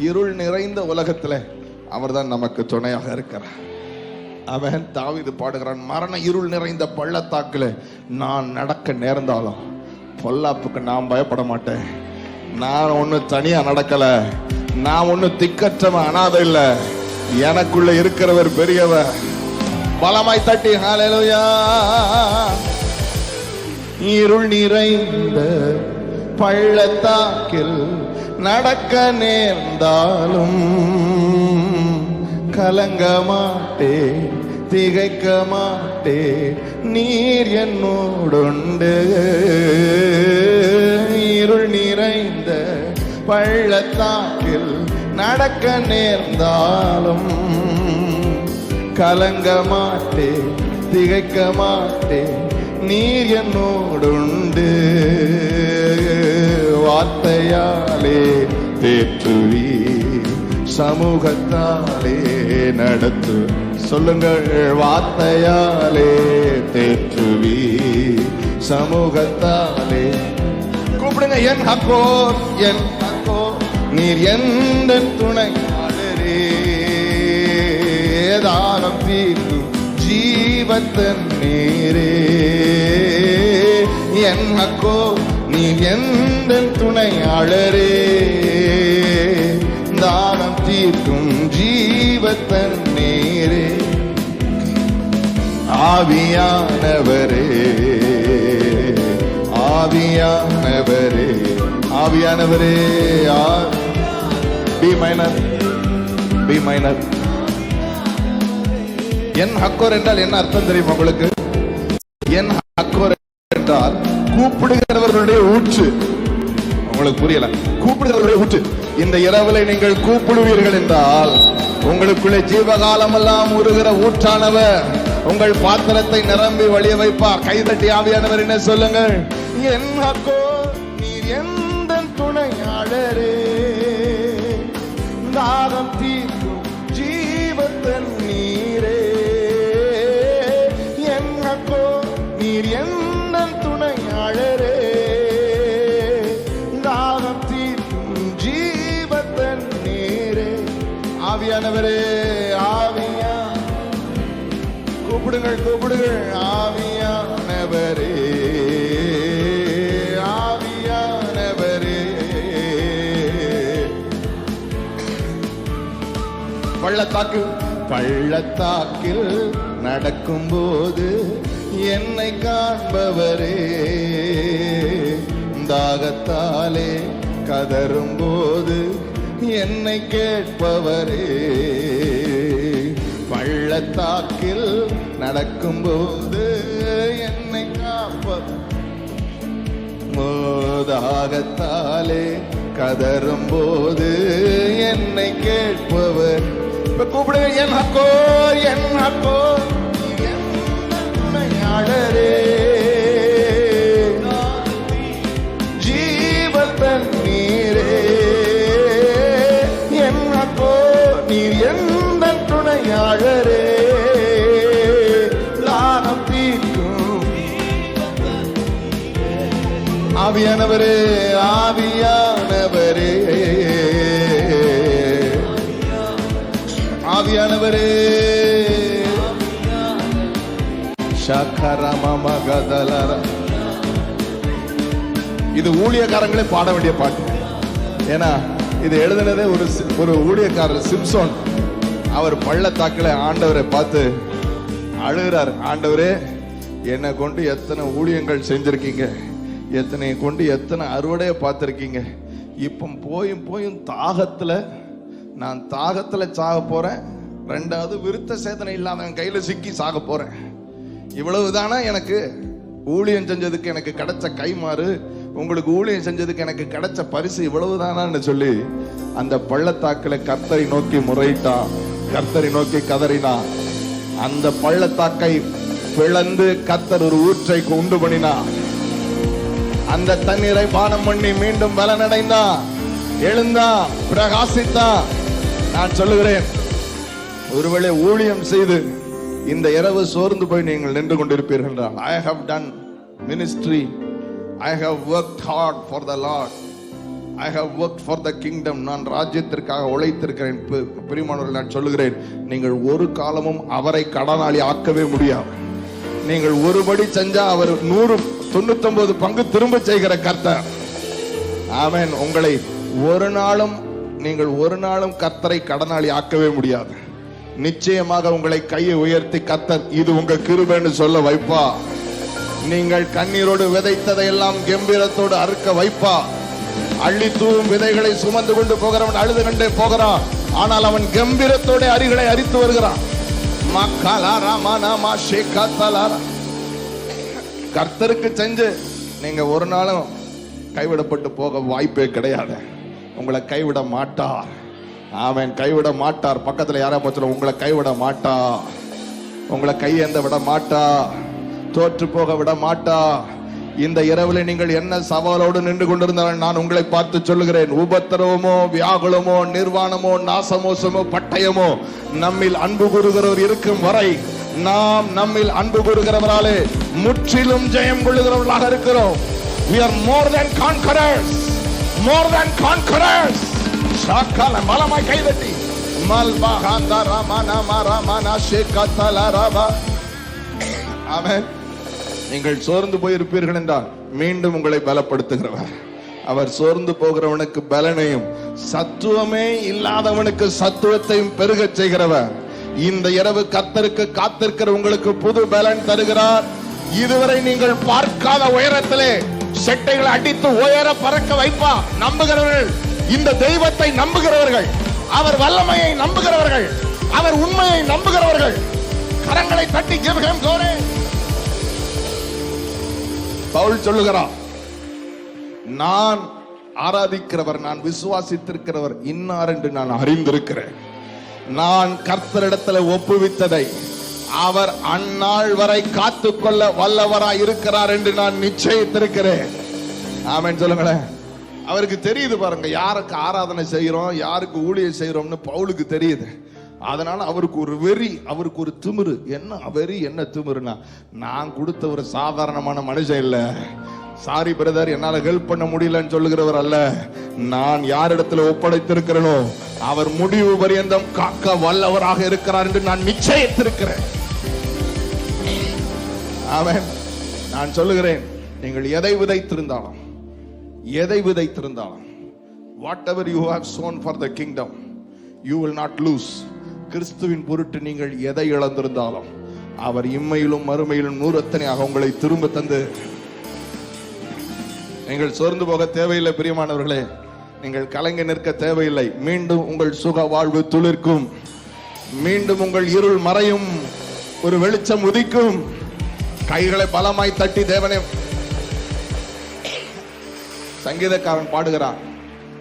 இருள் நிறைந்த உலகத்துல அவர்தான் நமக்கு துணையாக இருக்கிறார். அவன் தாவீது பாடுகிறான், மரண இருள் நிறைந்த பள்ளத்தாக்குல நான் நடக்க நேர்ந்தாலும் பொல்லாப்புக்கு நான் பயப்பட மாட்டேன். நான் ஒண்ணு தனியா நடக்கல, நான் ஒண்ணு திக்கற்றவன் அனாதை இல்ல, எனக்குள்ள இருக்கிறவர் பெரியவர். பலமாய் தட்டி ஹல்லேலூயா. இருள் நிறைந்த பள்ளத்தாக்கில் நடக்க நேர்ந்தாலும் கலங்க மாட்டே, திகைக்க மாட்டே, நீர் என்னோடுண்டு. இருள் நிறைந்த பள்ளத்தாக்கில் நடக்க நேர்ந்தாலும் கலங்க மாட்டே, திகைக்க மாட்டே, நீர் என்னோடுண்டு. வார்த்தையாலே தேற்றுவி, சமூகத்தாலே நடத்து. சொல்லுங்கள், வார்த்தையாலே தேற்றுவி, சமூகத்தாலே. கூப்பிடுங்க, என் ஹக்கோர், என் ஹக்கோர், நீர் எந்த துணையாளரே. தானம் தீர்க்கும் ஜீவத்தன் நீரே. என் ஹக்கோர், நீர் எந்த துணையாளரே. தானம் தீர்க்கும் ஜீவத்தன் நீரே. ஆவியானவரே, ஆவியானவரே, ஆவியானவரே. B minor, B minor. என் ஹக்கோர் என்றால் என்ன அர்த்தம் தெரியும் உங்களுக்கு? என் ஹக்கோர் என்றால் கூப்பிடுகிறவர்களுடைய ஊற்று. உங்களுக்கு புரியல? கூப்பிடுகிறவர்களுடைய ஊற்று. இந்த இரவுல நீங்கள் கூப்பிடுவீர்கள் என்றால் உங்களுக்குள்ளே ஜீவகாலம் எல்லாம் உருகிற ஊற்றானவர் உங்கள் பாத்திரத்தை நிரம்பி வழிய வைப்பார். கைதட்டி ஆவியானவர் என்ன சொல்லுங்கள், என் ஹக்கோர், நீர் எந்த துணையாளரே. தாகம் தீர்க்கும் ஜீவத்தன் நீரே. என் ஹக்கோர், நீர் எந்த துணையாளரே. தாகம் தீர்க்கும் ஜீவத்தன் நீரே. ஆவியானவரே, ஆவியா, கூப்பிடுங்கள், கூப்பிடுங்கள். ஆவியானவரே, ஆவியானவரே. பள்ளத்தாக்கில் நடக்கும் போது என்னை காண்பவரே. தாகத்தாலே கதரும் போது என்னை கேட்பவரே. பள்ளத்தாக்கில் நடக்கும் போது என்னை காப்பவர். தாகத்தாலே கதரும் போது என்னை கேட்பவர். இப்ப கூப்பிடுங்க, என் ஹக்கோர், என் ஹக்கோர், துணையாளரே. ஜீவத்தன் நீரே. என் ஹக்கோர், நீர் எந்த துணையாளரே. தாகம் தீர்க்கும் ஆவியானவரே, ஆவியானவரே, ஆவியானவரே. ஷகரமமகதலர. இது ஊழியக்காரங்களே பாட வேண்டிய பாட்டு. ஏன்னா இது எழுதினதே ஒரு ஊழியக்காரர் சிம்சோன். அவர் பள்ளத்தாக்கில் ஆண்டவரை பார்த்து அழுகிறார். ஆண்டவரே, என்னை கொண்டு எத்தனை ஊழியங்கள் செஞ்சிருக்கீங்க, எத்தனை கொண்டு எத்தனை அறுவடையை பார்த்துருக்கீங்க. இப்போ போயும் நான் தாகத்துல சாக போறேன். ரெண்டாவது விருத்த சேதனை இல்லாம என் கையில சிக்கி சாக போறேன். இவ்வளவுதானா எனக்கு ஊழியம் செஞ்சதுக்கு எனக்கு கிடைச்ச கைமாறு? உங்களுக்கு ஊழியம் செஞ்சதுக்கு எனக்கு கிடைச்ச பரிசு இவ்வளவுதானான்னு சொல்லி அந்த பள்ளத்தாக்குல கர்த்தரை நோக்கி முறையிட்டான், கர்த்தரை நோக்கி கதறினான். அந்த பள்ளத்தாக்கை பிளந்து கர்த்தர் ஒரு ஊற்றை உண்டு பண்ணினார். அந்த தண்ணீரை பானம் பண்ணி மீண்டும் பலனடைந்தான், எழுந்தான், பிரகாசித்தான். நான் சொல்லுகிறேன், ஒருவேளை ஊழியம் செய்து இந்த இரவு சோர்ந்து போய் நீங்கள் நின்று கொண்டிருப்பீர்கள் என்றால், I have done ministry, I have worked hard for the Lord, I have worked for the kingdom. நான் ராஜ்யத்திற்காக உழைத்திருக்கிறேன். பிரியமானவர்களே, நான் சொல்லுகிறேன், நீங்கள் ஒரு காலமும் அவரை கடனாளி ஆக்கவே முடியாது. நீங்கள் ஒருபடி செஞ்சா அவர் 199 பங்கு திரும்ப செய்கிற கர்த்தர். ஆமென். உங்களை நீங்கள் ஒரு நாளும் கர்த்தரை கடனாளி ஆக்கவே முடியாது. நிச்சயமாக உங்களை கையை உயர்த்தி கர்த்தர் இது உங்க கிருபைன்னு சொல்ல வைப்பா. நீங்கள் கண்ணீரோடு விதைத்ததை எல்லாம் கம்பீரத்தோடு அறுக்க வைப்பா. அள்ளி தூவும் விதைகளை சுமந்து கொண்டு போகிறவன் அழுது கண்டே போகிறான். ஆனால் அவன் கம்பீரத்தோட அரிகளை அரித்து வருகிறான். கர்த்தருக்கு செஞ்சு நீங்க ஒரு நாளும் கைவிடப்பட்டு போக வாய்ப்பே கிடையாது. உங்களை கைவிட மாட்டார். ஆமென். கைவிட மாட்டார். பக்கத்துல யாரா போச்சு, உங்களை கைவிட மாட்டா. உங்களை கையேந்த விட மாட்டா. தோற்று போக விட மாட்டா. இந்த இரவுல நீங்கள் என்ன சவாலோடு நின்று கொண்டிருந்தாலும் நான் உங்களை பார்த்து சொல்லுகிறேன், உபத்திரவமோ வியாகுலமோ நிர்வாணமோ நாசமோசமோ பட்டயமோ நம்மில் அன்பு கூறுகிறவர் இருக்கும் வரை நாம் நம்மில் அன்பு கூறுகிறவராலே முற்றிலும் ஜெயம் கொள்ளுகிறவர்களாக இருக்கிறோம். We are more than conquerors. More than conquerors. சாக்கால மலமாய் கைதட்டி மல்பஹாந்தா ரமனா மரமனா ஷேகதல ரபா. ஆமென். நீங்கள் சோர்ந்து போயிருப்பீர்கள் என்றால் மீண்டும் உங்களை பலப்படுத்துகிறவர். அவர் சோர்ந்து போகிறவனுக்கு பலனையும் சத்துவமே இல்லாதவனுக்கு சத்துவத்தையும் பெருக செய்கிறவர். இந்த இரவு கர்த்தருக்கு காத்திருக்கிற உங்களுக்கு புது பலன் தருகிறார். இதுவரை நீங்கள் பார்க்காத உயரத்திலே செட்டைகளை அடித்து உயர பறக்க வைப்பா. நம்புகிறவர்கள், இந்த தெய்வத்தை நம்புகிறவர்கள், அவர் வல்லமையை நம்புகிறவர்கள், அவர் உண்மையை நம்புகிறவர்கள் கரங்களை தட்டி give him glory. பவுல் சொல்லுகிறார், நான் ஆராதிக்கிறவர், நான் விசுவாசித்திருக்கிறவர் இன்னார் என்று நான் அறிந்திருக்கிறேன். நான் கர்த்தரிடத்தில் ஒப்புவித்ததை அவர் அந்நாள் வரை காத்துக்கொள்ள வல்லவராய் இருக்கிறார் என்று நான் நிச்சயித்திருக்கிறேன். ஆமென் சொல்லுங்களேன். அவருக்கு தெரியுது பாருங்க, யாருக்கு ஆராதனை செய்யறோம், யாருக்கு ஊழியம் செய்யறோம்னு பவுலுக்கு தெரியுது. அதனால அவருக்கு ஒரு வெறி, அவருக்கு ஒரு திமிரு. என்ன வெறி, என்ன திமிருனா, நான் கொடுத்த ஒரு சாதாரணமான மனுஷன் இல்ல, சாரி பிரதர் என்னால ஹெல்ப் பண்ண முடியலன்னு சொல்லுகிறவர் அல்ல. நான் யாரிடத்துல ஒப்படைத்திருக்கிறேனோ அவர் முடிவு பரியந்தம் காக்க வல்லவராக இருக்கிறார் என்று நான் நிச்சயித்திருக்கிறேன். ஆமென். நான் சொல்லுகிறேன், நீங்கள் எதை விதைத்திருந்தாலும் whatever you have sown for the kingdom you will not lose. கிறிஸ்துவின் பொருட்டு நீங்கள் எதை இழந்திருந்தாலும் அவர் இம்மையிலும் மறுமையிலும் நூறத்தனையாக உங்களை திரும்ப தந்து, நீங்கள் சோர்ந்து போக தேவையில்லை. பிரியமானவர்களே, நீங்கள் கலங்கி நிற்க தேவையில்லை. மீண்டும் உங்கள் சுக வாழ்வு துளிர்க்கும். மீண்டும் உங்கள் இருள் மறையும். ஒரு வெளிச்சம் உதிக்கும். கைகளை பலமாய் தட்டி தேவனே. சங்கீதக்காரன் பாடுகிறான்,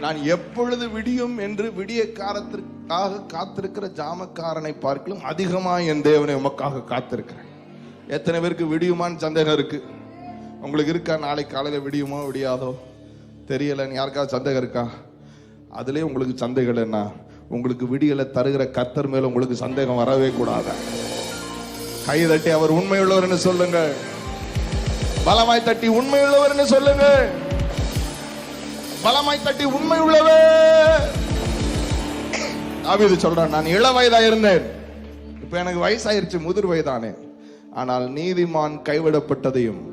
நான் எப்பொழுது விடியும் என்று விடிய காலத்திற்காக காத்திருக்கிற ஜாமக்காரனை பார்க்கலும் அதிகமாக என் தேவனை உமக்காக காத்திருக்கிறேன். எத்தனை பேருக்கு விடியுமான்னு சந்தேகம் இருக்கு? உங்களுக்கு இருக்கா? நாளைக்கு காலையில் விடியுமோ விடியாதோ தெரியலன்னு யாருக்காவது சந்தேகம் இருக்கா? அதுலேயே உங்களுக்கு சந்தேகம் என்ன? உங்களுக்கு விடியலை தருகிற கர்த்தர் மேல உங்களுக்கு சந்தேகம் வரவே கூடாது. கை தட்டி அவர் உண்மையுள்ளவர்னு சொல்லுங்க. பலமாய் தட்டி உண்மையுள்ளவர்னு சொல்லுங்க. பலமாய் தட்டி உண்மை உள்ளவே. தாவீது சொல்றான், நான் இள வயதா இருந்தேன், இப்ப எனக்கு வயசாயிருச்சு, முதிர் வயதானே, ஆனால் நீதிமான் கைவிடப்பட்டதையும்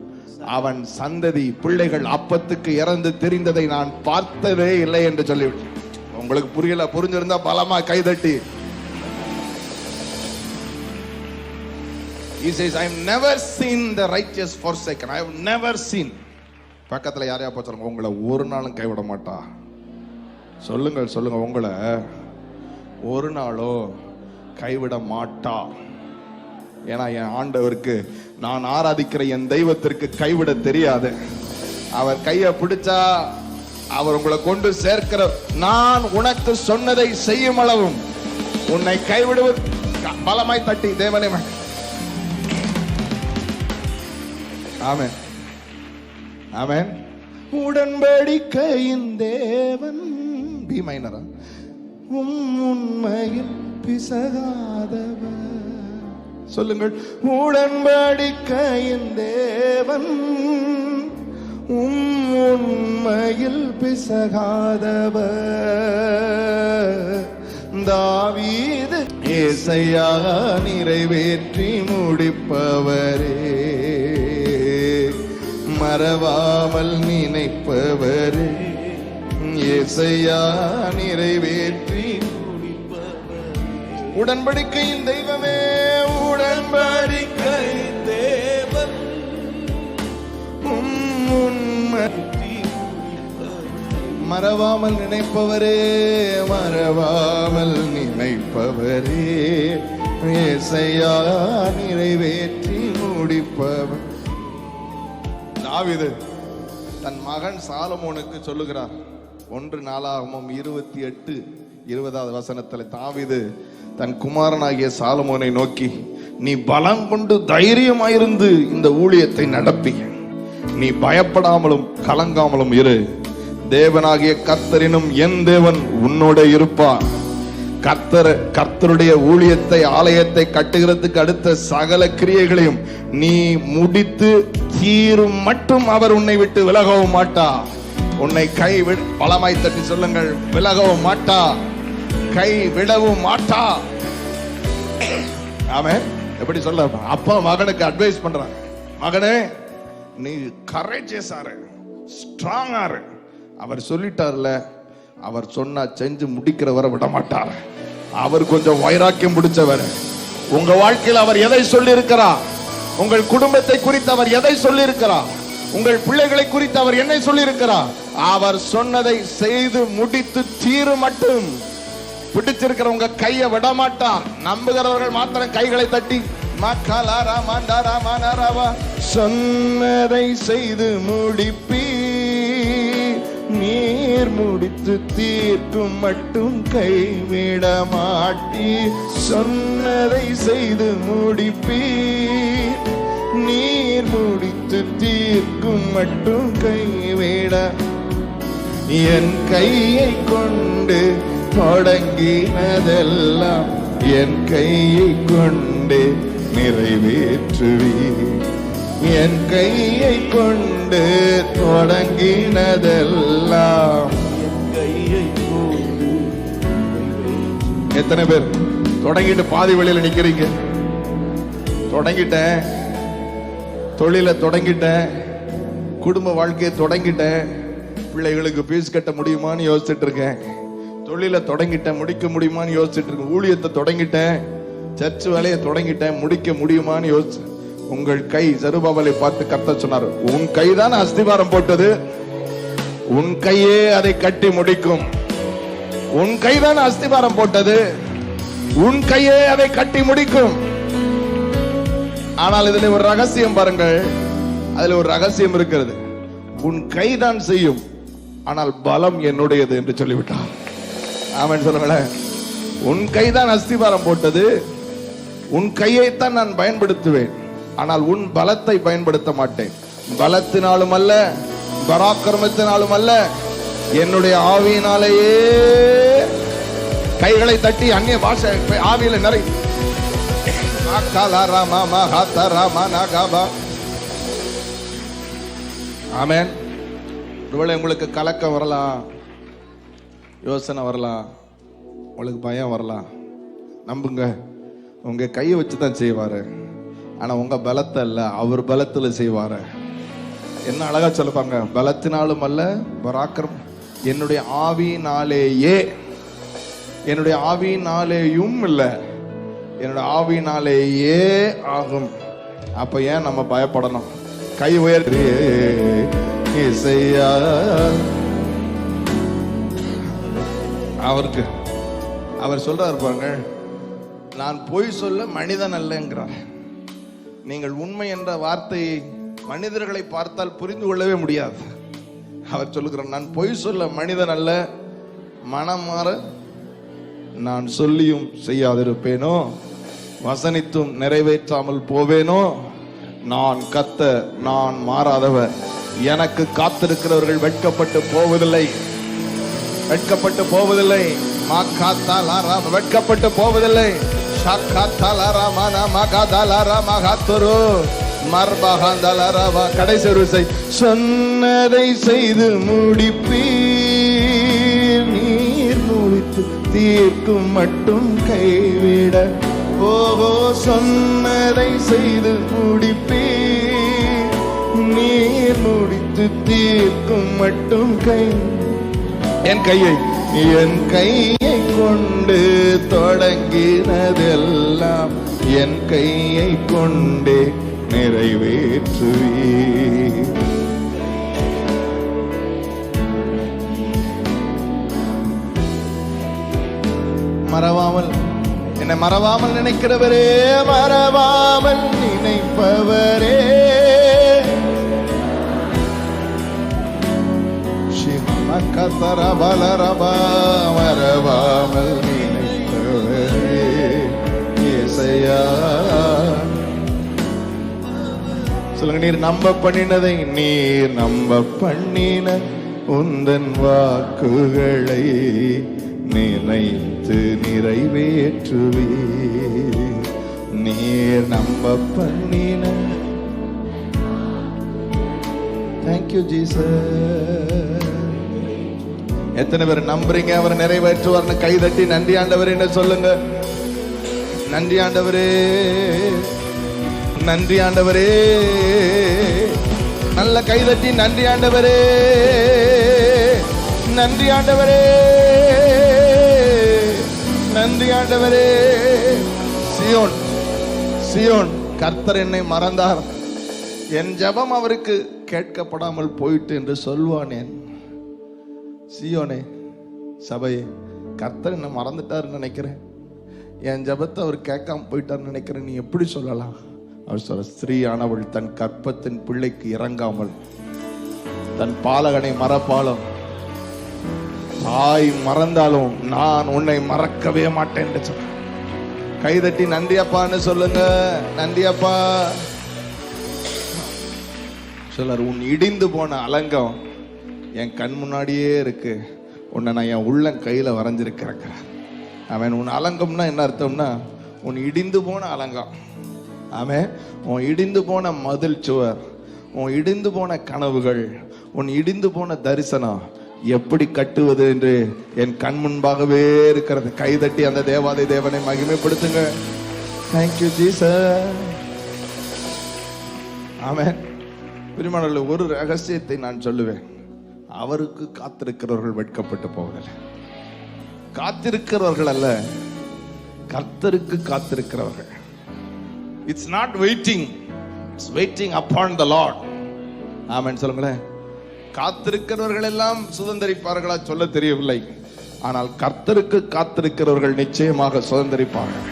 அவன் சந்ததி பிள்ளைகள் அப்பத்துக்கு இறந்து தெரிந்ததை நான் பார்த்ததே இல்லை என்று சொல்லிவிட்டேன். உங்களுக்கு புரியல? புரிஞ்சிருந்தா பலமா கைதட்டி. He says, I have never seen the righteous forsaken. I have never seen. பக்கத்துல யாரையா போச்சு, உங்களை ஒரு நாளும் கைவிட மாட்டா. சொல்லுங்க சொல்லுங்க, உங்களை ஒரு நாளும் கைவிட மாட்டா. ஏன்னா என் ஆண்டவருக்கு, நான் ஆராதிக்கிற என் தெய்வத்திற்கு கைவிட தெரியாது. அவர் கையை பிடிச்சா அவர் உங்களை கொண்டு சேர்க்கிற, நான் உனக்கு சொன்னதை செய்யும் அளவும் உன்னை கைவிடுவது. பலமாய் தட்டி தேவனே. ஆமென் ஆமென். உடன்படிக்கையின் தேவன் பி மைனரா, உண்மையில் பிசகாதவர். சொல்லுங்கள், உடன்படிக்கையின் தேவன் உண்மையில் பிசகாதவர் தாவீது ஏசையா நிறைவேற்றி முடிப்பவரே, மறவாமல் நினைப்பவரே, ஏசையா நிறைவேற்றி உடன்படிக்கையின் தெய்வமே, உடன்படிக்கை தேவன் உண்மை மறவாமல் நினைப்பவரே, மறவாமல் நினைப்பவரே, ஏசையா நிறைவேற்றி முடிப்பவர். தாவீது தன் மகன் சாலமோனுக்கு சொல்லுகிறார். 1 நாளாகமம் 28:20 வசனத்தில் தாவீது தன் குமாரனாகிய சாலமோனை நோக்கி, நீ பலம் கொண்டு தைரியமாயிருந்து இந்த ஊழியத்தை நடப்பி, நீ பயப்படாமலும் கலங்காமலும் இரு. தேவனாகிய கர்த்தரினும் என் தேவன் உன்னோட இருப்பார். கர்த்தருடைய ஊழியத்தை, ஆலயத்தை கட்டுகிறதுக்கு அடுத்த சகல கிரியைகளையும் நீ முடித்து தீரும் மட்டும் அவர் உன்னை விட்டு விலகவும் மாட்டார். உன்னை கை பலமாய் தட்டி சொல்லுங்கள், விலகவும் மாட்டா, கை விடவும் மாட்டா. ஆமென். எப்படி சொல்ல, அப்பா மகனுக்கு அட்வைஸ் பண்றாங்க, மகனே நீ கரேஜியஸா இரு, ஸ்ட்ராங்கா இரு. அவர் சொல்லிட்டார்ல, அவர் சொன்னா செஞ்சு முடிக்கிறவரை விட மாட்டார். அவர் கொஞ்சம் வைராக்கியம் பிடிச்சவர். உங்க வாழ்க்கையில் அவர் எதை சொல்லி இருக்கிறார், உங்கள் குடும்பத்தை குறித்து அவர் எதை சொல்லி இருக்கிறார், உங்கள் பிள்ளைகளை குறித்து அவர் என்ன சொல்லி இருக்கிறார், அவர் சொன்னதை செய்து முடித்து தீரு மட்டும். பிடிச்சிருக்கிற உங்க கையை விட மாட்டார். நம்புகிறவர்கள் மாத்திரம் கைகளை தட்டி சொன்னதை செய்து முடிப்பி, நீர் முடித்து தீர்க்கும் மட்டும் கைவிட மாட்டி. சொன்னதை செய்து முடிப்பி, நீர் முடித்து தீர்க்கும் மட்டும் கைவிட. என் கையை கொண்டு தொடங்கினதெல்லாம் என் கையை கொண்டு நிறைவேற்றுவி. என் கையை கொண்டு தொடங்கினதெல்லாம் என் கையை கொண்டு. எத்தனை பேர் தொடங்கிட்டு பாதி வழியில நிக்கிறீங்க? தொடங்கிட்டேன், தொழிலை தொடங்கிட்டேன், குடும்ப வாழ்க்கையை தொடங்கிட்டேன், பிள்ளைகளுக்கு ஃபீஸ் கட்ட முடியுமான்னு யோசிச்சுட்டு இருக்கேன், தொழிலை தொடங்கிட்டேன், முடிக்க முடியுமான்னு யோசிச்சுட்டு இருக்கேன், ஊழியத்தை தொடங்கிட்டேன், சர்ச் வேலையை தொடங்கிட்டேன், முடிக்க முடியுமான்னு யோசிச்சு. உங்கள் கை ஜெருபாபேலை பார்த்து கர்த்தர் சொன்னார், உன் கைதான் அஸ்திவாரம் போட்டது, உன் கையே அதை கட்டி முடிக்கும். உன் கைதான் அஸ்திவாரம் போட்டது, உன் கையே அதை கட்டி முடிக்கும். ஆனால் இதுல ஒரு ரகசியம் பாருங்கள், அதுல ஒரு ரகசியம் இருக்கிறது. உன் கைதான் செய்யும், ஆனால் பலம் என்னுடையது என்று சொல்லிவிட்டார். ஆமென் சொல்லுங்களேன். உன் கைதான் அஸ்திவாரம் போட்டது, உன் கையைத்தான் நான் பயன்படுத்துவேன், ஆனால் உன் பலத்தை பயன்படுத்த மாட்டேன். பலத்தினாலும் அல்ல, பராக்கிரமத்தினாலும் அல்ல, என்னுடைய ஆவியினாலேயே. கைகளை தட்டி அந்நிய பாஷை ஆவியில நிறை. ஆமென். ஒருவேளை உங்களுக்கு கலக்கம் வரலாம், யோசனை வரலாம், உங்களுக்கு பயம் வரலாம். நம்புங்க, உங்க கையை வச்சுதான் செய்வாரு, ஆனா உங்க பலத்தை அல்ல, அவர் பலத்துல செய்வாரு. என்ன அழகா சொல்லுவாங்க, பலத்தினாலும் அல்ல பராக்கிரம், என்னுடைய ஆவியினாலேயே. என்னுடைய ஆவியினாலேயும் இல்ல, என்னோட ஆவியினாலேயே ஆகும். அப்ப ஏன் நம்ம பயப்படணும்? கை உயர்த்தி அவருக்கு அவர் சொல்றாரு பாருங்க, நான் பொய் சொல்ல மனிதன் அல்லங்கிறார். நீங்கள் உண்மை என்ற வார்த்தையை மனிதர்களை பார்த்தால் புரிந்து கொள்ளவே முடியாது. அவர் சொல்லுகிறார், நான் பொய் சொல்ல மனிதன் அல்ல, மனம் மாற நான் சொல்லியும் செய்யாதிருப்பேனோ, வசனித்தும் நிறைவேற்றாமல் போவேனோ. நான் கர்த்தர், நான் மாறாதவர். எனக்கு காத்திருக்கிறவர்கள் வெட்கப்பட்டு போவதில்லை, வெட்கப்பட்டு போவதில்லை, வெட்கப்பட்டு போவதில்லை. மர்பஹந்தலரவா. கடைசி ஒரு விசை. சொன்னதை செய்து முடிப்பீர், நீர் முடித்து தீர்க்கும் மட்டும் கைவிட. ஓஹோ, சொன்னதை செய்து முடிப்பீர், நீர் முடித்து தீர்க்கும் மட்டும் என் கையை கொண்டு தொடங்கினதெல்லாம் என் கையை கொண்டே நிறைவேற்றுவீர். மறவாமல், என்னை மறவாமல் நினைக்கிறவரே, மறவாமல் நினைப்பவரே, மறவாமல் நினைப்பவரே இயேசையா. சொல்லுங்க, நீர் நம்ப பண்ணினதை, நீர் நம்ப பண்ணின உந்தன் வாக்குகளை நினைத்து நிறைவேற்றுவீர். நீர் நம்ப பண்ணின. Thank you Jesus. எத்தனை பேர் நம்புறீங்க அவர் நிறைவேற்றுவார்னு? கைதட்டி நன்றி ஆண்டவரே சொல்லுங்க. நன்றி ஆண்டவரே, நன்றி ஆண்டவரே. நல்ல கைதட்டி நன்றி ஆண்டவரே, நன்றி ஆண்டவரே, நன்றி ஆண்டவரே. சியோன், சியோன், கர்த்தர் என்னை மறந்தார், என் ஜெபம் அவருக்கு கேட்கப்படாமல் போயிட்டு என்று சொல்வானேன். சியோனே, சபையே, கர்த்தர் என்ன மறந்துட்டாருன்னு நினைக்கிறேன், என் ஜெபத்தை அவர் கேட்காம போயிட்டாருன்னு நினைக்கிறேன். நீ எப்படி சொல்லலாம்? அவர் சொல்ற, ஸ்திரீயானவள் தன் கற்பத்தின் பிள்ளைக்கு இறங்காமல் தன் பாலகனை மறப்பாலும், தாய் மறந்தாலும் நான் உன்னை மறக்கவே மாட்டேன் என்று சொல்ற. கைதட்டி நன்றி அப்பான்னு சொல்லுங்க. நன்றி அப்பா. சொல்றார், உன் இடிந்து போன அலங்கம் என் கண் முன்னாடியே இருக்கு, உன்னை நான் என் உள்ளங்கையில வரைஞ்சிருக்கிறேன். அவன் உன் அலங்கம்னா என்ன அர்த்தம்னா, உன் இடிந்து போன அலங்கம். அவன் உன் இடிந்து போன மதில் சுவர், உன் இடிந்து போன கனவுகள், உன் இடிந்து போன தரிசனம் எப்படி கட்டுவது என்று என் கண் முன்பாகவே இருக்கிறது. கைதட்டி அந்த தேவாதி தேவனை மகிமைப்படுத்துங்க. Thank you Jesus. ஆமென். பிரியமானவர்களே, ஒரு ரகசியத்தை நான் சொல்லுவேன். அவருக்கு காத்திருக்கிறவர்கள் வெட்கப்பட்டு போகல. காத்திருக்கிறவர்கள் அல்ல, கர்த்தருக்கு காத்திருக்கிறவர்கள். It's not waiting, it's waiting upon the Lord. Amen சொல்லுங்களேன். காத்திருக்கிறவர்கள் எல்லாம் சுதந்தரிப்பார்களா சொல்ல தெரியவில்லை, ஆனால் கர்த்தருக்கு காத்திருக்கிறவர்கள் நிச்சயமாக சுதந்தரிப்பார்கள்.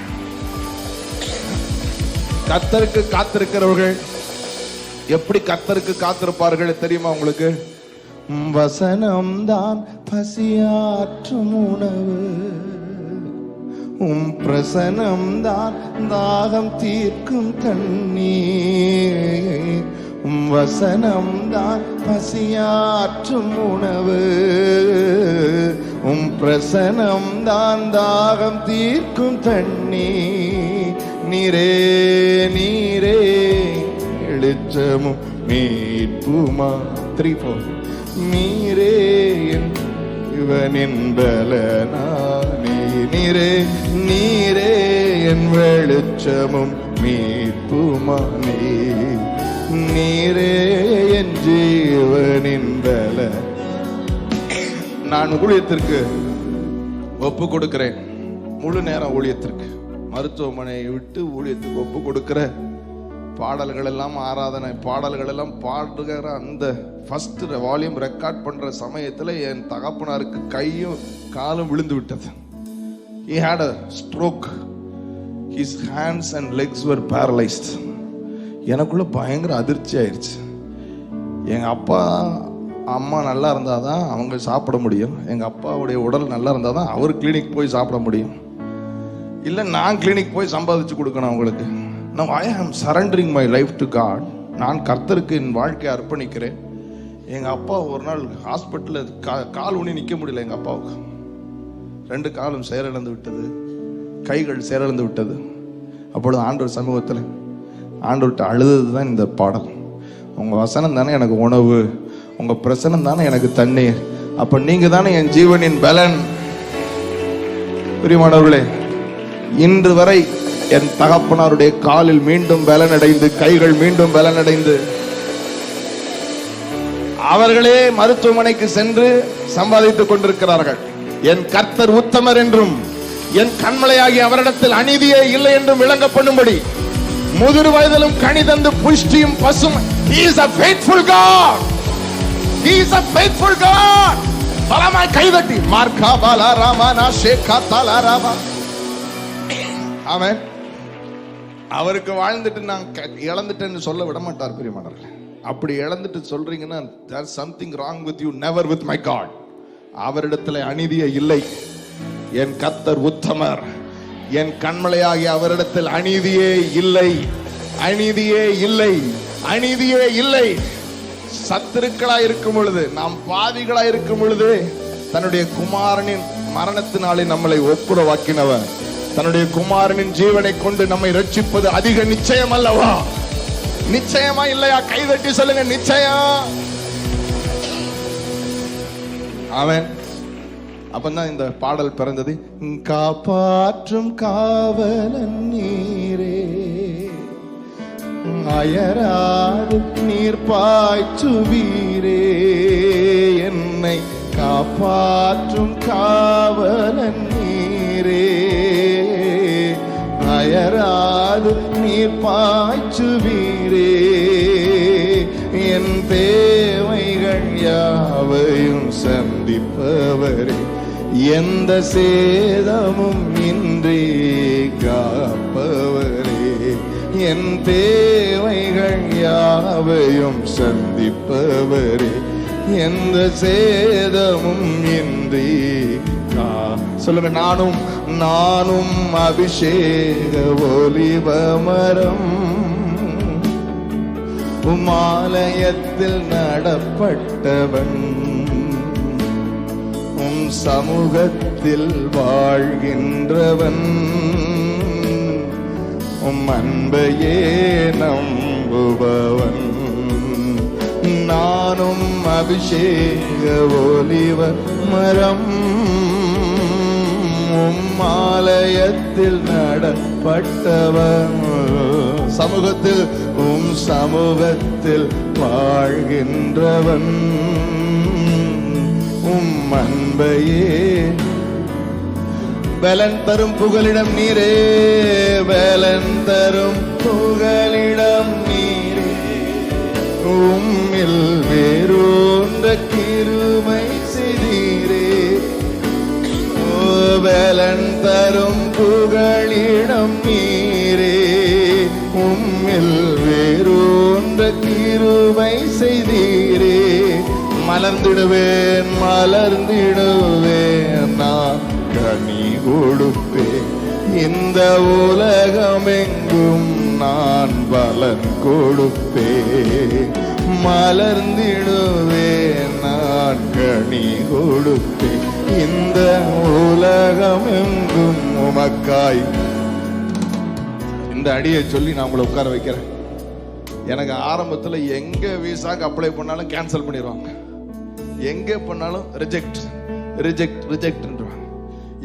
கர்த்தருக்கு காத்திருக்கிறவர்கள் எப்படி கர்த்தருக்கு காத்திருப்பார்கள் தெரியுமா உங்களுக்கு? வசனம்தான் பசியாற்றும் உணவு, உம் பிரசனம்தான் தாகம் தீர்க்கும் தண்ணீர். உம் வசனம்தான் பசியாற்றும் உணவு, உம் பிரசனம்தான் தாகம் தீர்க்கும் தண்ணீர். நீரே நீரே வெளிச்சமும் மீட்புமா. 3 4. நீரே இவனின் பலனானே. நீரே நீரே என் வெளிச்சமும் மீட்புமானே. நீரே என் ஜீவனின் பல. நான் ஊழியத்திற்கு ஒப்பு கொடுக்கிறேன், முழு நேரம் ஊழியத்திற்கு. மருத்துவமனையை விட்டு ஊழியத்துக்கு ஒப்பு கொடுக்கிற பாடல்கள் எல்லாம், ஆராதனை பாடல்கள் எல்லாம் பாடுகிற அந்த ஃபர்ஸ்ட் வால்யூம் ரெக்கார்ட் பண்ற சமயத்தில் என் தகப்பனாருக்கு கையும் காலும் விழுந்து விட்டது. He had a stroke. His hands and legs were paralyzed. எனக்குள்ள பயங்கர அதிர்ச்சி ஆயிடுச்சு. எங்க அப்பா அம்மா நல்லா இருந்தாதான் அவங்க சாப்பிட முடியும், எங்க அப்பாவுடைய உடல் நல்லா இருந்தாதான் அவர் கிளினிக் போய் சாப்பிட முடியும், இல்லை நான் கிளினிக் போய் சம்பாதிச்சு கொடுக்கணும் அவங்களுக்கு. Now I am surrendering my life to God. நான் கர்த்தருக்கு என் வாழ்க்கையை அர்ப்பணிக்கிறேன். எங்கள் அப்பா ஒரு நாள் ஹாஸ்பிட்டலில் கால் ஊனி நிற்க முடியல. எங்கள் அப்பாவுக்கு 2 காலும் செயலிழந்து விட்டது, கைகள் செயலிழந்து விட்டது. அப்பொழுது ஆண்டவர் சமூகத்தில் ஆண்டவர்கிட்ட அழுதது தான் இந்த பாடல். உங்க வசனம் தானே எனக்கு உணவு, உங்க பிரசனம் தானே எனக்கு தண்ணீர், அப்ப நீங்க தானே என் ஜீவனின் பலன். பிரியமானவர்களே, இன்று வரை என் தகப்பனாருடைய காலில் மீண்டும் பலனடைந்து, கைகள் மீண்டும் பலனடைந்து, அவர்களே மருத்துவமனைக்கு சென்று சம்பாதித்துக் கொண்டிருக்கிறார்கள். என் கர்த்தர் உத்தமர் என்றும் என் கண்மலையாகி அவரிடத்தில் அநீதியே இல்லை என்றும் விளங்கப்படும்படி முதிர் வயதிலும் கனி தந்து புஷ்டியும் பசும். He is a faithful God. He is a faithful God. பலமாய் கைதட்டி மார்க்கா பாலா ராமானா ஷேகா தாலா ராமா. ஆமென். அவருக்கு வாழ்ந்துட்டு நான் இழந்துட்டேன்னு சொல்ல விட மாட்டார் பிரியமானவர்களே. அப்படி இழந்துட்டு சொல்றீங்கன்னா there's something wrong with you, never with my God. அவரிடத்தில் அநீதியே இல்லை. என் கர்த்தர் உத்தமர், என் கண்மலையாகி அவரிடத்தில் அநீதியே இல்லை, அநீதியே இல்லை, அநீதியே இல்லை. சத்துருக்களாய் இருக்கும் பொழுது, நாம் பாவிகளாய் இருக்கும் பொழுது தன்னுடைய குமாரனின் மரணத்தினாலே நம்மளை ஒப்புரவாக்கினவர், தன்னுடைய குமாரனின் ஜீவனை கொண்டு நம்மை ரட்சிப்பது அதிக நிச்சயம் அல்லவா? நிச்சயமா இல்லையா? கைதட்டி சொல்லுங்க, நிச்சயம். ஆமென். அப்பதான் இந்த பாடல் பிறந்தது. காப்பாற்றும் காவலன் நீரே, அயராது நீர் பாய்ச்சுவீரே, என்னை காப்பாற்றும் காவலன் நீரே, அயராது நீர் பாய்ச்சுவீரே, என் தேவைகள் யாவையும் சந்திப்பவரே, எந்த சேதமும் இன்றி காப்பவரே, என் தேவைகள் யாவையும் சந்திப்பவரே, எந்த சேதமும் இன்றி சொல்லுங்க. நானும் அபிஷேக ஒலிவ மரம், உமாலயத்தில் நடப்பட்டவன், உம் சமூகத்தில் வாழ்கின்றவன், உம் அன்பையே நம்புபவன். நானும் அபிஷேக ஒலிவ மரம், உம் ஆலயத்தில் நடப்பட்டவன், சமூகத்தில் உம் சமூகத்தில் வாழ்கின்றவன், உம் அன்பையே பலன் தரும் புகலிடம் நீரே, பலன் தரும் புகலிடம் நீரே, உம்மில் வேறொன்ற கிருபை செய்தீரே, பலன் தரும் புகலிடம் நீரே, உம்மில் வேறொன்ற கிருபை செய்தீரே, மலர்ந்திடுவேன் மலர்ந்திடுவேன் நான் கனி கொடுப்பேன், இந்த உலகமெங்கும் நான் பலன் கொடுப்பேன், மலர்ந்திடுவேன் நான் கனி கொடுப்பேன், இந்த உலகமெங்கும் உமக்காய். இந்த அடியை சொல்லி நான் உங்களை உட்கார வைக்கிறேன். எனக்கு ஆரம்பத்தில் எங்க விசாக்கு அப்ளை பண்ணாலும் கேன்சல் பண்ணிடுவாங்க, எங்க பண்ணாலும் ரிஜெக்ட் ரிஜெக்ட் ரிஜெக்ட்ன்றாங்க.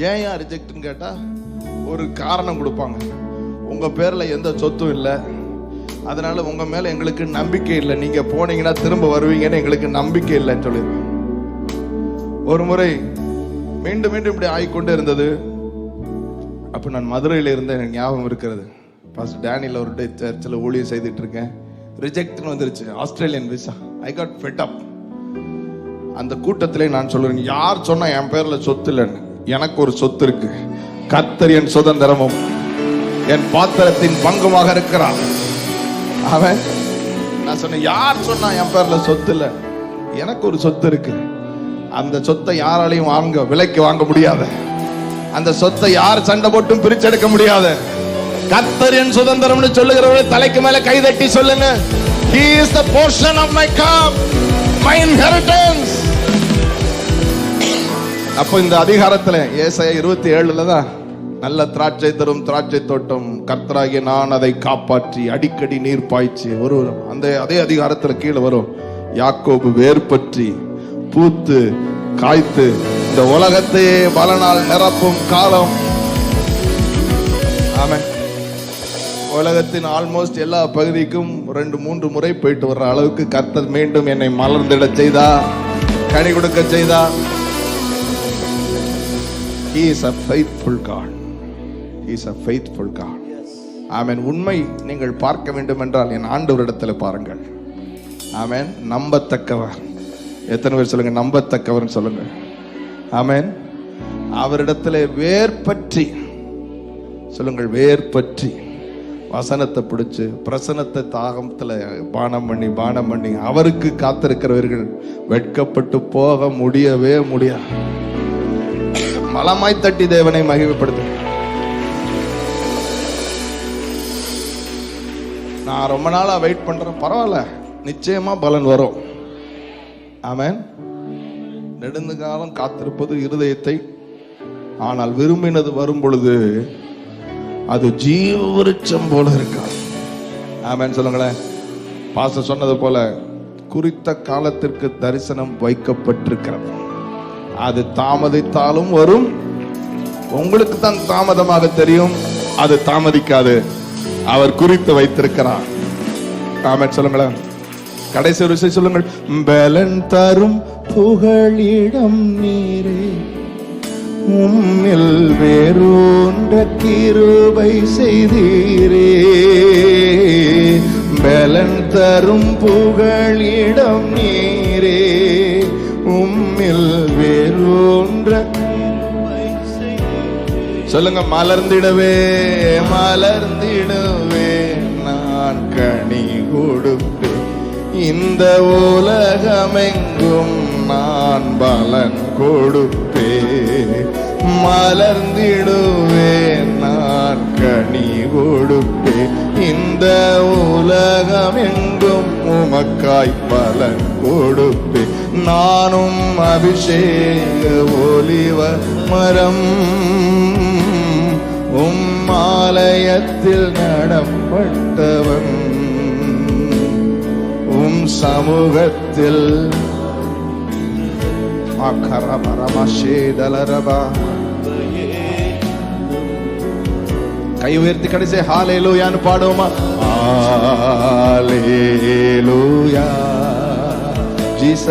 ஏன் ரிஜெக்ட்னு கேட்டா ஒரு காரணம் கொடுப்பாங்க. உங்க பேர்ல எந்த சொத்தும் இல்லை, அதனால உங்க மேல எங்களுக்கு நம்பிக்கை இல்லை, நீங்க போனீங்கன்னா திரும்ப வருவீங்கன்னு எங்களுக்கு நம்பிக்கை இல்லைன்னு சொல்லிடுவாங்க. ஒரு முறை மீண்டும் மீண்டும் இப்படி ஆகிக்கொண்டே இருந்தது. அப்ப நான் மதுரையில இருந்தேன், எனக்கு ஞாபகம் இருக்கிறது. பாஸ்டர் டேனியல் அவருடைய சர்ச்சில் ஊழியம் செய்துட்டு இருக்கேன். ரிஜெக்ட்னு வந்துருச்சு, Australian visa. I got fed up. அந்த கூட்டத்திலே நான் சொல்றேன், யார் சொன்னா என் பேர்ல சொத்து இல்லைன்னு? எனக்கு ஒரு சொத்து இருக்கு. கர்த்தர் என் சுதந்திரமும் என் பாத்திரத்தின் பங்குமாக இருக்கிறார். அவன் நான் சொன்னேன், யார் சொன்னா என் பேர்ல சொத்து இல்லை? எனக்கு ஒரு சொத்து இருக்கு. அந்த சொத்தை யாராலையும் விலைக்கு வாங்க முடியாத, அந்த சொத்தை யார் சண்டை போட்டும் பிரிச்செடுக்க முடியாத கர்த்தர் என் சுதந்திரம்னு சொல்லுகிறவர்கள் தலைக்கு மேல கைதட்டி சொல்லுங்க, He is the portion of my cup, my inheritance. அப்போ இந்த அதிகாரத்துல ஏசாயா 27 தான் நல்ல திராட்சை தரும் திராட்சை தோட்டம், கர்த்தராகிய நான் அதை காப்பாற்றி அடிக்கடி நீர் பாய்ச்சி. ஒரு அதே அதிகாரத்துல கீழே வரும், யாக்கோபு வேர் பற்றி பூத்து காய்த்து இந்த உலகத்தையே பலனால் நிரப்பும் காலம். ஆமென். உலகத்தின் ஆல்மோஸ்ட் எல்லா பகுதிக்கும் 2-3 முறை போயிட்டு வர்ற அளவுக்கு கர்த்தர் மீண்டும் என்னை மலர்ந்திட செய்தா, கனி கொடுக்க செய்தா. He is a faithful God. He is a faithful God. ஆமென். உண்மை நீங்கள் பார்க்க வேண்டும் என்றால் என் ஆண்டவரிடத்தில் பாருங்கள். ஆமென். நம்பத்தக்கவர். எத்தனை பேர் சொல்லுங்க நம்பத்தக்கவர் சொல்லுங்க. ஆமென். அவரிடத்தில் வேர் பற்றி சொல்லுங்கள், வேர் பற்றி வசனத்தை பிடிச்சு பிரசனத்தை தாகத்துல பானம் பண்ணி அவருக்கு காத்திருக்கிறவர்கள் வெட்கப்பட்டு போக முடியவே முடியாது. மலமாய் தட்டி தேவனை மகிமைப்படுத்து. நான் ரொம்ப நாளா வெயிட் பண்றேன், பரவாயில்ல, நிச்சயமா பலன் வரும். ஆமென். நெடுந்த காலம் காத்திருப்பது இருதயத்தை, ஆனால் விரும்பினது வரும் பொழுது அது ஜீவவிருட்சம் போல இருக்காது. ஆமென் சொல்லுங்களேன். பாஸ்டர் சொன்னது போல குறித்த காலத்திற்கு தரிசனம் வைக்கப்பட்டிருக்கிறது. அது தாமதித்தாலும் வரும். உங்களுக்கு தான் தாமதமாக தெரியும், அது தாமதிக்காது. அவர் குறித்து வைத்திருக்கிறார். ஆமென் சொல்லுங்களேன். கடைசி ஒரு விஷயம் சொல்லுங்கள். பலன் தரும் புகழிடம் நீரே, உம்மில் வேரூன்ற கிருபை செய்தீரே. பலன் தரும் புகழிடம் நீரே, உம்மில் வேரூன்ற சொல்லுங்க. மலர்ந்திடவே நான் கனி கொடுப்பேன், இந்த உலகமெங்கும் நான் பலன் கொடுப்பேன். மலர்ந்திடுவேன் நான் கனி கொடுப்பேன், இந்த உலகமெங்கும் உமக்காய் பலன் கொடுப்பேன். நானும் அபிஷேக ஒலிவ மரம், ஆலயத்தில் நடப்பட்டவன், சமூகத்தில் கை உயர்த்தி கடைசி ஹalleluyaன்னு பாடுவோமா? ஹalleluya ஜீசஸ்,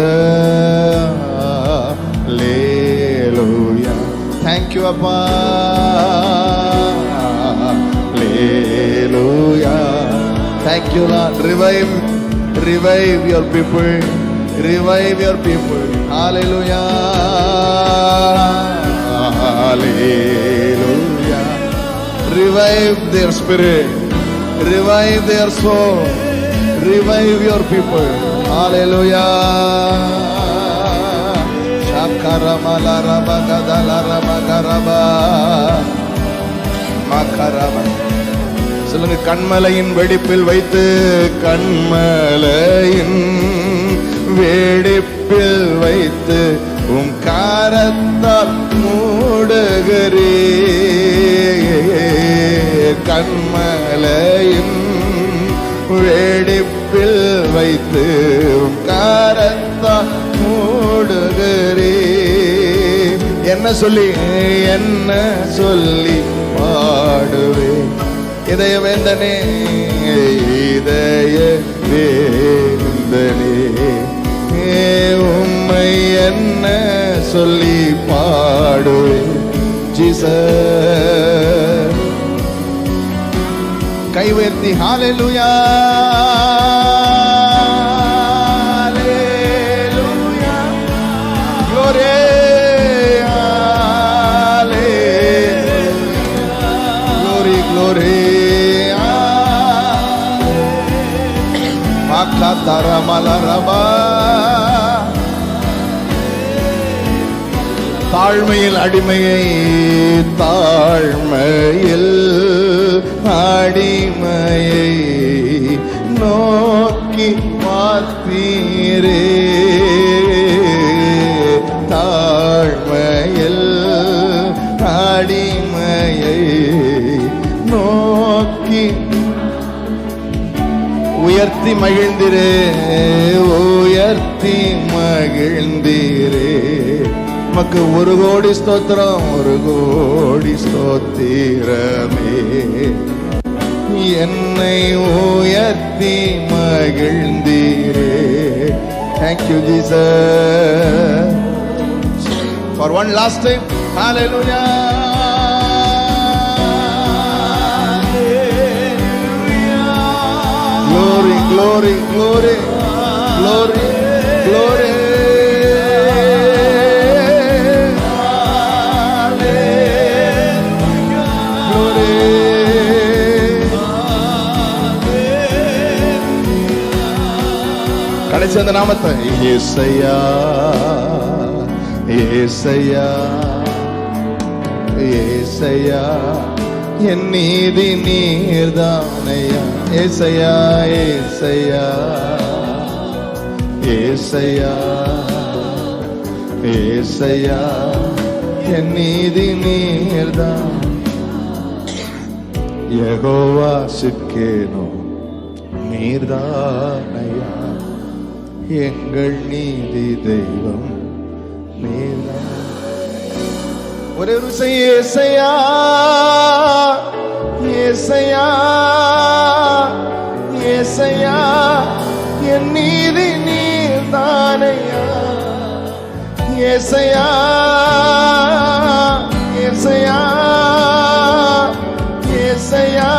ஹalleluya. Thank you அப்பா. Hallelujah. Thank you Lord. Revive your people. Revive your people. Hallelujah. Hallelujah. Revive their spirit. Revive their soul. Revive your people. Hallelujah. Shakaramala rabagada ramagaraba makaraba. சொல்லுங்க. கண்மலையின் வெடிப்பில் வைத்து, கண்மலையின் வெடிப்பில் வைத்து உம் காரத்தால் மூடுகிறே. கண்மலையின் வெடிப்பில் வைத்து உம் காரத்தால் மூடுகிறே. என்ன சொல்லி பாடுவே? இதய வேந்தனே, இதய வேந்தனே, உம்மை என்ன சொல்லி பாடுவே? ஜீசஸ். கை உயர்த்தி ஹalleluya. Hallelujah. Glory. தாழ்மையில் அடிமையை, தாழ்மையில் அடிமையை நோக்கி பார்த்தீரே. தாழ்மையில் அடிமை மகிமையை நோக்கி உயர்த்தி மகிழ்ந்திரே, உயர்த்தி மகிழ்ந்திரே. நமக்கு 1 கோடி ஸ்தோத்திரம், 1 கோடி ஸ்தோத்திரமே. என்னை உயர்த்தி மகிழ்ந்தீரே. Thank you, Jesus. For one last time, hallelujah. Glory, glory, glory, glory, glory. கடைசி அந்த நாமத்தை ஏசையா, ஏசையா, ஏசையா, என் நீதி நீர்தானையா. ஏசையா, ஏசையா, ஏசையா, ஏசையா, என் நீதி நீர்தான். யெகோவா சிக்கேனோ நீர்தானையா, எங்கள் நீதி தெய்வம் நீர்தான். ஒரே ஒரு ஏசையா, ஏசையா, ஏசையா, என் நீதி நீர்தானையா. ஏசையா, ஏசையா, ஏசையா,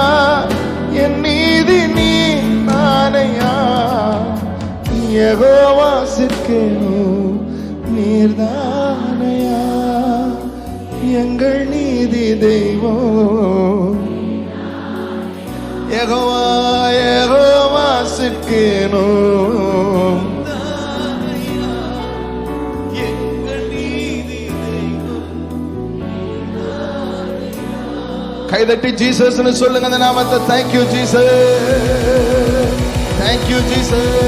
என் நீதி நீர்தானையா. யெகோவா சிக்கேனோ நீர்தானையா, எங்கள் நீதி தெய்வம். யெகோவா, யெகோவா சிக்கேனோ எங்கள் நீதி தெய்வம். கைதட்டி ஜீசஸ்னு சொல்லுங்க அந்த நாமத்தை. Thank you, Jesus. Thank you, Jesus.